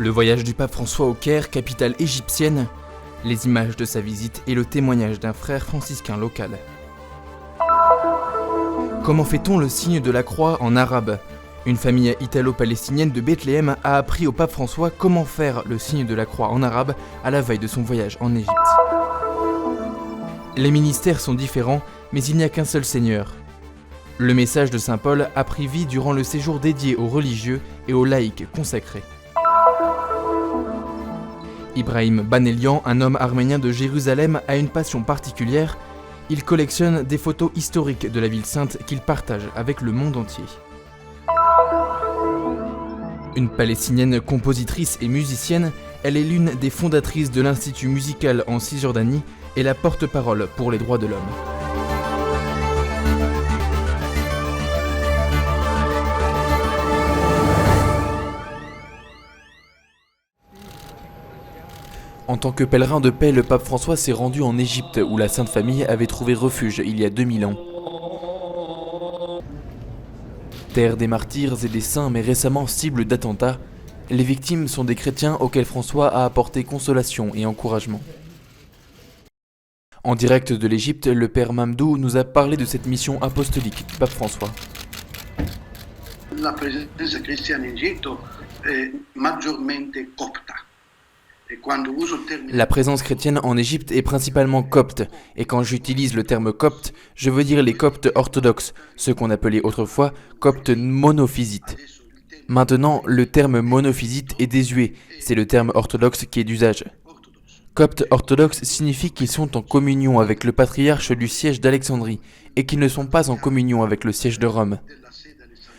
Le voyage du pape François au Caire, capitale égyptienne, les images de sa visite et le témoignage d'un frère franciscain local. Comment fait-on le signe de la croix en arabe ? Une famille italo-palestinienne de Bethléem a appris au pape François comment faire le signe de la croix en arabe à la veille de son voyage en Égypte. Les ministères sont différents, mais il n'y a qu'un seul Seigneur. Le message de Saint Paul a pris vie durant le séjour dédié aux religieux et aux laïcs consacrés. Ibrahim Banelian, un homme arménien de Jérusalem, a une passion particulière. Il collectionne des photos historiques de la ville sainte qu'il partage avec le monde entier. Une Palestinienne compositrice et musicienne, elle est l'une des fondatrices de l'Institut musical en Cisjordanie et la porte-parole pour les droits de l'homme. En tant que pèlerin de paix, le pape François s'est rendu en Égypte, où la Sainte Famille avait trouvé refuge il y a 2000 ans. Terre des martyrs et des saints, mais récemment cible d'attentats, les victimes sont des chrétiens auxquels François a apporté consolation et encouragement. En direct de l'Égypte, le père Mamdou nous a parlé de cette mission apostolique du pape François. La presenza cristiana in Egitto è maggiormente copta. La présence chrétienne en Égypte est principalement copte, et quand j'utilise le terme copte, je veux dire les coptes orthodoxes, ceux qu'on appelait autrefois coptes monophysites. Maintenant, le terme monophysite est désuet, c'est le terme orthodoxe qui est d'usage. Coptes orthodoxes signifie qu'ils sont en communion avec le patriarche du siège d'Alexandrie, et qu'ils ne sont pas en communion avec le siège de Rome.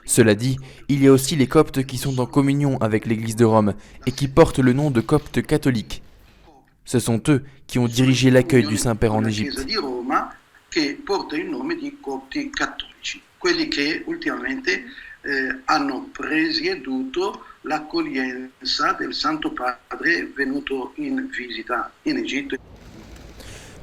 Cela dit, il y a aussi les coptes qui sont en communion avec l'Église de Rome et qui portent le nom de coptes catholiques. Ce sont eux qui ont dirigé l'accueil du Saint-Père en Égypte. Hanno presieduto l'accoglienza del Santo Padre venuto in visita in Egitto.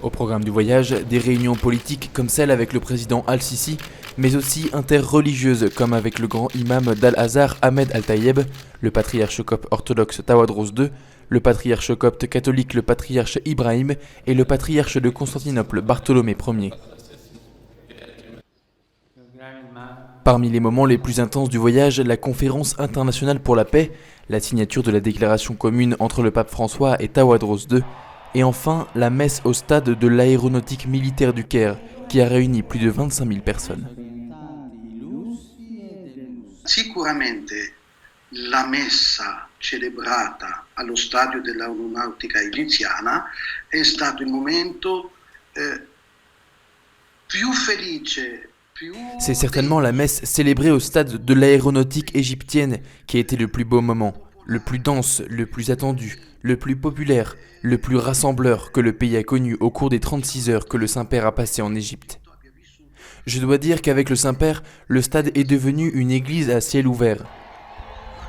Au programme du voyage, des réunions politiques comme celle avec le président Al-Sisi, mais aussi interreligieuses comme avec le grand imam d'Al-Azhar Ahmed Al-Tayeb, le patriarche copte orthodoxe Tawadros II, le patriarche copte catholique le patriarche Ibrahim et le patriarche de Constantinople Bartholomée Ier. Parmi les moments les plus intenses du voyage, la conférence internationale pour la paix, la signature de la déclaration commune entre le pape François et Tawadros II, et enfin la messe au stade de l'aéronautique militaire du Caire, qui a réuni plus de 25 000 personnes. Sicuramente la messa celebrata allo stadio dell'aeronautica egiziana è stato il momento più felice. C'est certainement la messe célébrée au stade de l'aéronautique égyptienne qui a été le plus beau moment, le plus dense, le plus attendu, le plus populaire, le plus rassembleur que le pays a connu au cours des 36 heures que le Saint-Père a passées en Égypte. Je dois dire qu'avec le Saint-Père, le stade est devenu une église à ciel ouvert.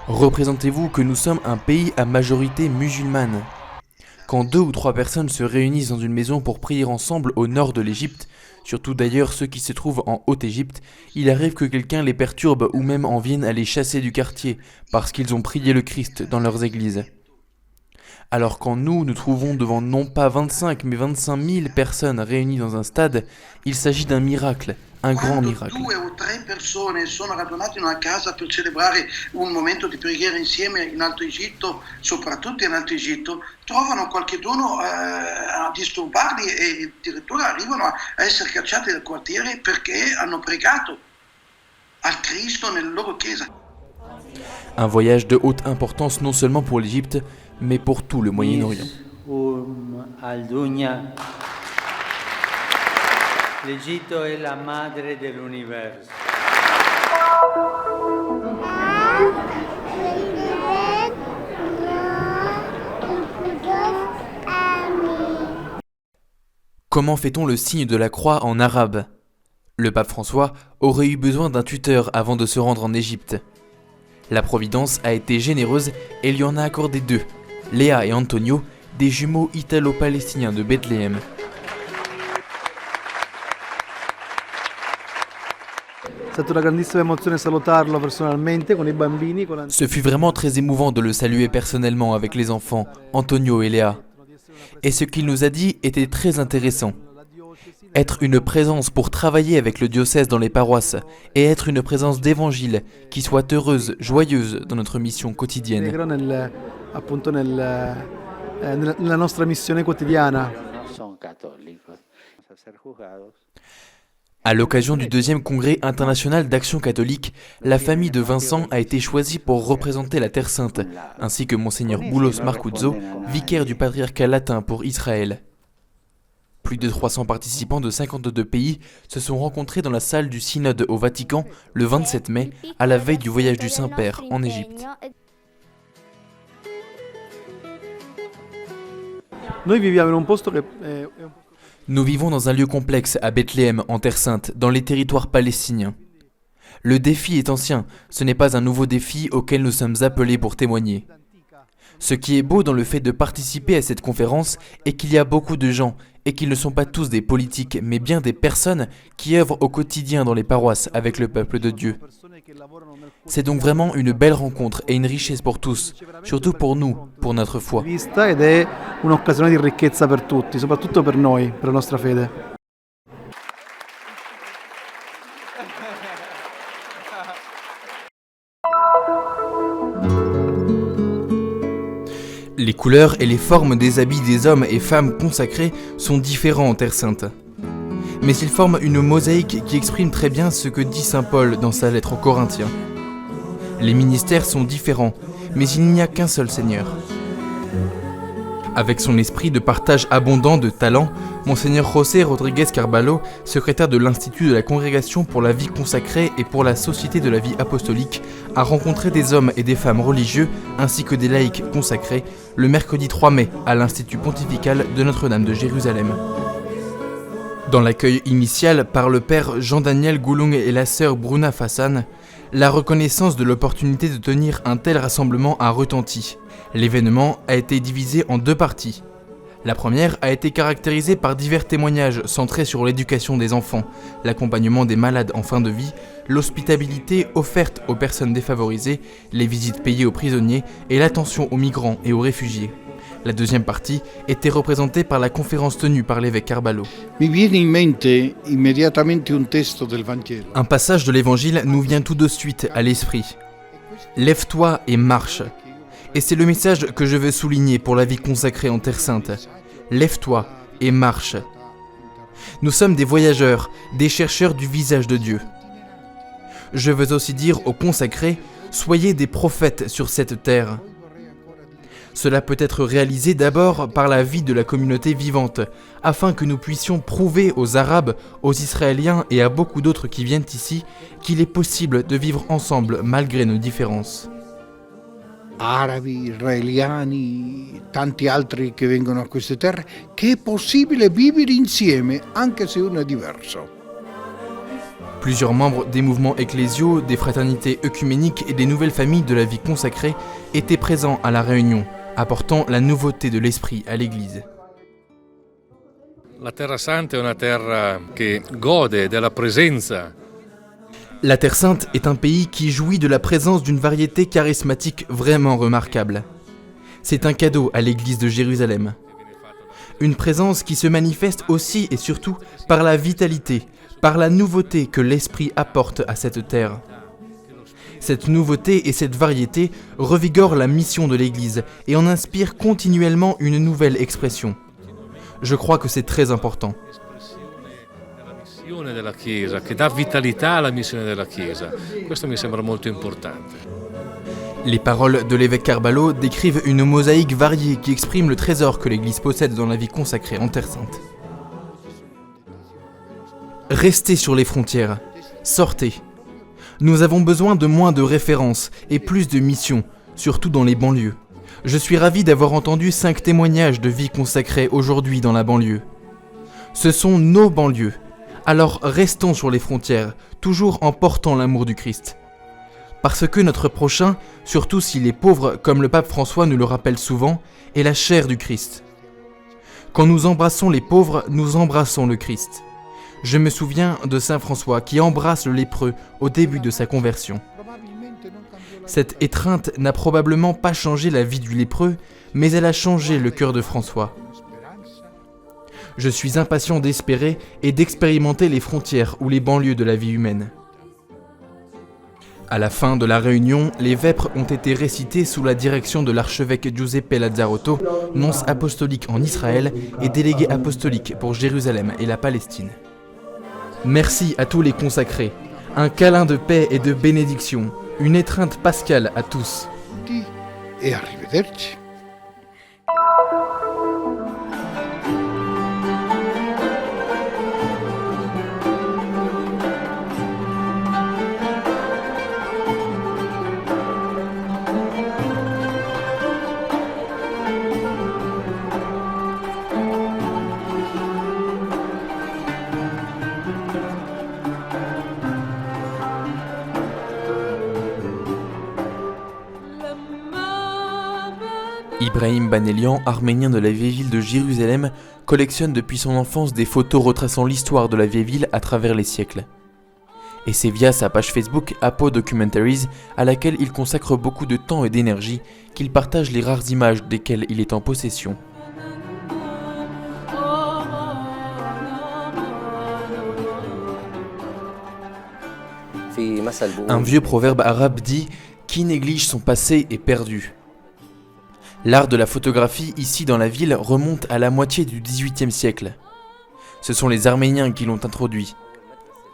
Représentez-vous que nous sommes un pays à majorité musulmane. Quand 2 ou 3 personnes se réunissent dans une maison pour prier ensemble au nord de l'Égypte, surtout d'ailleurs ceux qui se trouvent en Haute-Égypte, il arrive que quelqu'un les perturbe ou même en vienne à les chasser du quartier parce qu'ils ont prié le Christ dans leurs églises. Alors quand nous trouvons devant non pas 25 mais 25 000 personnes réunies dans un stade, il s'agit d'un miracle, un grand miracle. Quando 2 o 3 persone sono radunate in una casa per celebrare un momento di preghiera insieme in Alto Egitto, soprattutto in Alto Egitto, trovano qualcheduno a disturbarli e addirittura arrivano a essere cacciati dal quartiere perché hanno pregato al Cristo nella loro chiesa. Un voyage de haute importance non seulement pour l'Égypte, mais pour tout le Moyen-Orient. L'Egitto è la madre dell'universo. Comment fait-on le signe de la croix en arabe ? Le pape François aurait eu besoin d'un tuteur avant de se rendre en Égypte. La Providence a été généreuse et lui en a accordé 2, Léa et Antonio, des jumeaux italo-palestiniens de Bethléem. stata una grandissima emozione salutarlo personalmente con i bambini. Ce fut vraiment très émouvant de le saluer personnellement avec les enfants, Antonio et Léa. Et ce qu'il nous a dit était très intéressant. Être une présence pour travailler avec le diocèse dans les paroisses et être une présence d'évangile qui soit heureuse, joyeuse dans notre mission quotidienne. Appunto nella nostra missione quotidiana. À l'occasion du deuxième congrès international d'action catholique, la famille de Vincent a été choisie pour représenter la Terre Sainte, ainsi que Monseigneur Boulos Marcuzzo, vicaire du patriarcat latin pour Israël. Plus de 300 participants de 52 pays se sont rencontrés dans la salle du synode au Vatican le 27 mai, à la veille du voyage du Saint-Père en Égypte. Nous vivons dans un lieu complexe à Bethléem, en Terre Sainte, dans les territoires palestiniens. Le défi est ancien, ce n'est pas un nouveau défi auquel nous sommes appelés pour témoigner. Ce qui est beau dans le fait de participer à cette conférence est qu'il y a beaucoup de gens, et qu'ils ne sont pas tous des politiques, mais bien des personnes qui œuvrent au quotidien dans les paroisses avec le peuple de Dieu. C'est donc vraiment une belle rencontre et une richesse pour tous, surtout pour nous, pour notre foi. Ed è un'occasione di ricchezza per tutti, soprattutto per noi, per la nostra fede. Les couleurs et les formes des habits des hommes et femmes consacrés sont différents en Terre Sainte. Mais ils forment une mosaïque qui exprime très bien ce que dit saint Paul dans sa lettre aux Corinthiens. Les ministères sont différents, mais il n'y a qu'un seul Seigneur. Avec son esprit de partage abondant de talents, Monseigneur José Rodríguez Carballo, secrétaire de l'Institut de la Congrégation pour la vie consacrée et pour la Société de la vie apostolique, a rencontré des hommes et des femmes religieux ainsi que des laïcs consacrés le mercredi 3 mai à l'Institut pontifical de Notre-Dame de Jérusalem. Dans l'accueil initial par le père Jean-Daniel Goulung et la sœur Bruna Fassan, la reconnaissance de l'opportunité de tenir un tel rassemblement a retenti. L'événement a été divisé en deux parties. La première a été caractérisée par divers témoignages centrés sur l'éducation des enfants, l'accompagnement des malades en fin de vie, l'hospitalité offerte aux personnes défavorisées, les visites payées aux prisonniers et l'attention aux migrants et aux réfugiés. La deuxième partie était représentée par la conférence tenue par l'évêque Carballo. Un passage de l'évangile nous vient tout de suite à l'esprit. Lève-toi et marche. Et c'est le message que je veux souligner pour la vie consacrée en Terre Sainte. Lève-toi et marche. Nous sommes des voyageurs, des chercheurs du visage de Dieu. Je veux aussi dire aux consacrés, soyez des prophètes sur cette terre. Cela peut être réalisé d'abord par la vie de la communauté vivante, afin que nous puissions prouver aux Arabes, aux Israéliens et à beaucoup d'autres qui viennent ici qu'il est possible de vivre ensemble malgré nos différences. Arabi, israeliani, tanti altri che vengono a queste terre, che è possibile vivere insieme anche se uno è diverso. Plusieurs membres des mouvements ecclésiaux, des fraternités œcuméniques et des nouvelles familles de la vie consacrée étaient présents à la réunion, apportant la nouveauté de l'esprit à l'Église. La Terra Santa è una terra che gode della presenza. La Terre Sainte est un pays qui jouit de la présence d'une variété charismatique vraiment remarquable. C'est un cadeau à l'Église de Jérusalem. Une présence qui se manifeste aussi et surtout par la vitalité, par la nouveauté que l'Esprit apporte à cette terre. Cette nouveauté et cette variété revigorent la mission de l'Église et en inspirent continuellement une nouvelle expression. Je crois que c'est très important. Della Chiesa, che dà vitalità alla missione della Chiesa. Questo mi sembra molto importante. Les paroles de l'évêque Carballo décrivent une mosaïque variée qui exprime le trésor que l'Église possède dans la vie consacrée en Terre Sainte. Restez sur les frontières, sortez. Nous avons besoin de moins de références et plus de missions, surtout dans les banlieues. Je suis ravi d'avoir entendu 5 témoignages de vie consacrée aujourd'hui dans la banlieue. Ce sont nos banlieues. Alors restons sur les frontières, toujours en portant l'amour du Christ. Parce que notre prochain, surtout s'il est pauvre, comme le pape François nous le rappelle souvent, est la chair du Christ. Quand nous embrassons les pauvres, nous embrassons le Christ. Je me souviens de Saint François qui embrasse le lépreux au début de sa conversion. Cette étreinte n'a probablement pas changé la vie du lépreux, mais elle a changé le cœur de François. Je suis impatient d'espérer et d'expérimenter les frontières ou les banlieues de la vie humaine. À la fin de la réunion, les vêpres ont été récités sous la direction de l'archevêque Giuseppe Lazzarotto, nonce apostolique en Israël et délégué apostolique pour Jérusalem et la Palestine. Merci à tous les consacrés, un câlin de paix et de bénédiction, une étreinte pascale à tous. E arrivederci. Ibrahim Banelian, arménien de la vieille ville de Jérusalem, collectionne depuis son enfance des photos retraçant l'histoire de la vieille ville à travers les siècles. Et c'est via sa page Facebook Apo Documentaries, à laquelle il consacre beaucoup de temps et d'énergie, qu'il partage les rares images desquelles il est en possession. Un vieux proverbe arabe dit « Qui néglige son passé est perdu ». L'art de la photographie ici dans la ville remonte à la moitié du XVIIIe siècle. Ce sont les Arméniens qui l'ont introduit.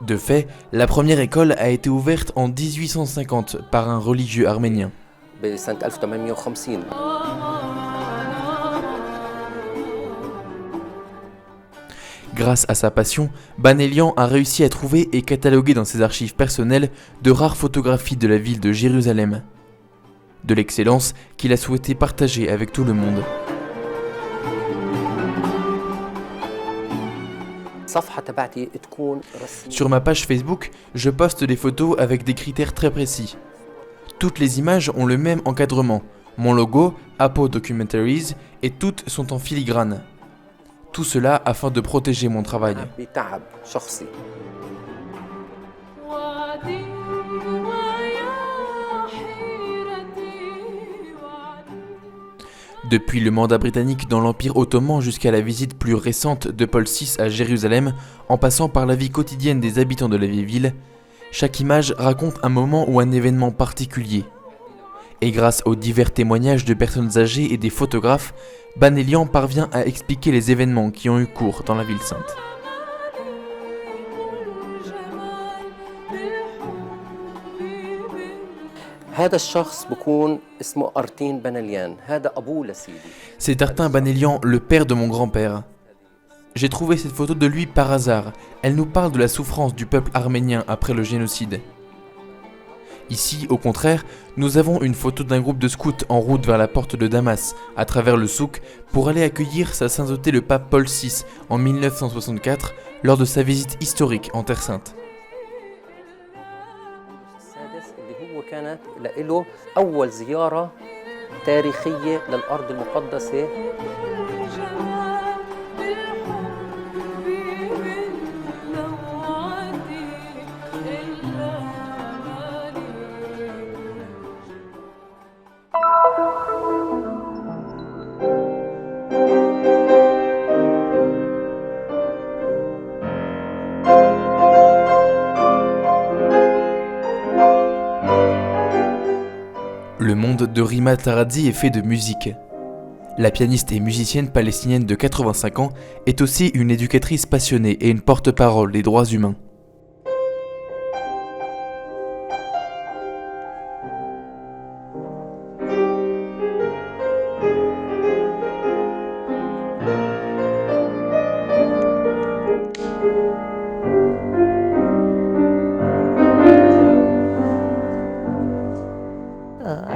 De fait, la première école a été ouverte en 1850 par un religieux arménien. Grâce à sa passion, Banelian a réussi à trouver et cataloguer dans ses archives personnelles de rares photographies de la ville de Jérusalem. De l'excellence qu'il a souhaité partager avec tout le monde. Sur ma page Facebook, je poste des photos avec des critères très précis. Toutes les images ont le même encadrement, mon logo, Apo Documentaries, et toutes sont en filigrane. Tout cela afin de protéger mon travail. Depuis le mandat britannique dans l'Empire ottoman jusqu'à la visite plus récente de Paul VI à Jérusalem, en passant par la vie quotidienne des habitants de la vieille ville, chaque image raconte un moment ou un événement particulier. Et grâce aux divers témoignages de personnes âgées et des photographes, Banelian parvient à expliquer les événements qui ont eu cours dans la ville sainte. C'est Artin Banelian, le père de mon grand-père. J'ai trouvé cette photo de lui par hasard. Elle nous parle de la souffrance du peuple arménien après le génocide. Ici, au contraire, nous avons une photo d'un groupe de scouts en route vers la porte de Damas, à travers le souk, pour aller accueillir sa sainteté le pape Paul VI en 1964, lors de sa visite historique en Terre Sainte. كانت له أول زيارة تاريخية للأرض المقدسة. Le monde de Rima Taradzi est fait de musique. La pianiste et musicienne palestinienne de 85 ans est aussi une éducatrice passionnée et une porte-parole des droits humains.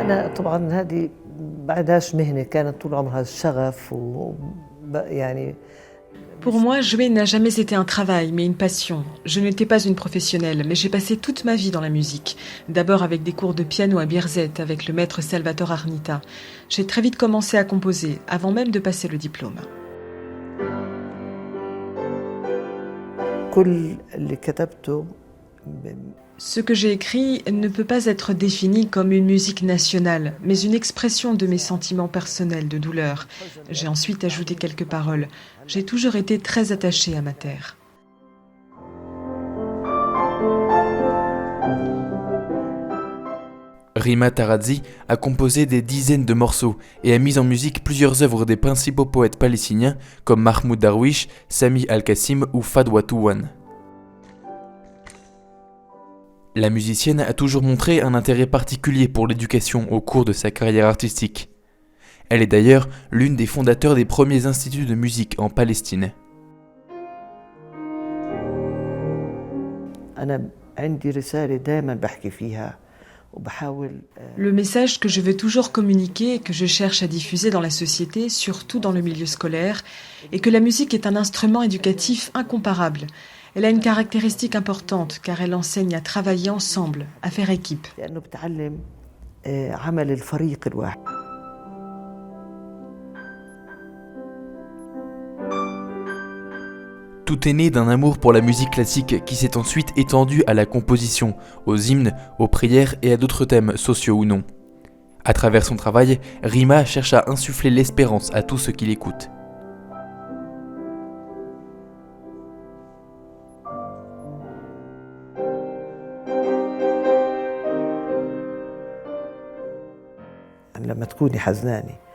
أنا طبعاً هذه بعدهاش مهنة كانت طول عمرها الشغف يعني. Pour moi, jouer n'a jamais été un travail, mais une passion. Je n'étais pas une professionnelle, mais j'ai passé toute ma vie dans la musique. D'abord avec des cours de piano à Birzeit, avec le maître Salvatore Arnita. J'ai très vite commencé à composer, avant même de passer le diplôme. كل اللي كتبته Ce que j'ai écrit ne peut pas être défini comme une musique nationale, mais une expression de mes sentiments personnels de douleur. J'ai ensuite ajouté quelques paroles. J'ai toujours été très attachée à ma terre. Rima Tarazzi a composé des dizaines de morceaux et a mis en musique plusieurs œuvres des principaux poètes palestiniens comme Mahmoud Darwish, Sami Al-Qassim ou Fadwa Touwan. La musicienne a toujours montré un intérêt particulier pour l'éducation au cours de sa carrière artistique. Elle est d'ailleurs l'une des fondateurs des premiers instituts de musique en Palestine. Le message que je veux toujours communiquer et que je cherche à diffuser dans la société, surtout dans le milieu scolaire, est que la musique est un instrument éducatif incomparable. Elle a une caractéristique importante car elle enseigne à travailler ensemble, à faire équipe. Tout est né d'un amour pour la musique classique qui s'est ensuite étendu à la composition, aux hymnes, aux prières et à d'autres thèmes sociaux ou non. À travers son travail, Rima cherche à insuffler l'espérance à tous ceux qui l'écoutent.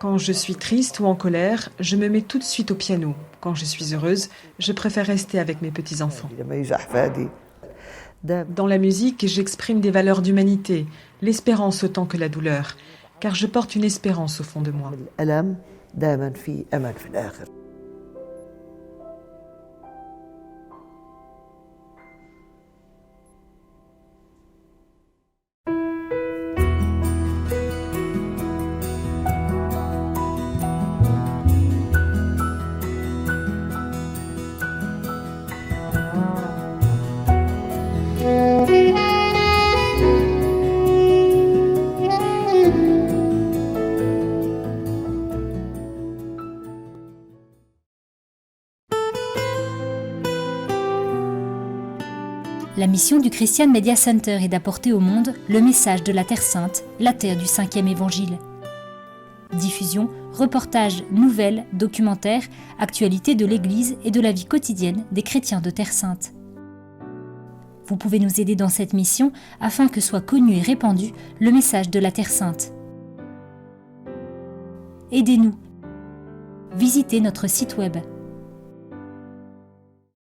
Quand je suis triste ou en colère, je me mets tout de suite au piano. Quand je suis heureuse, je préfère rester avec mes petits-enfants. Dans la musique, j'exprime des valeurs d'humanité, l'espérance autant que la douleur, car je porte une espérance au fond de moi. La mission du Christian Media Center est d'apporter au monde le message de la Terre Sainte, la terre du 5e évangile. Diffusion, reportages, nouvelles, documentaires, actualités de l'Église et de la vie quotidienne des chrétiens de Terre Sainte. Vous pouvez nous aider dans cette mission afin que soit connu et répandu le message de la Terre Sainte. Aidez-nous. Visitez notre site web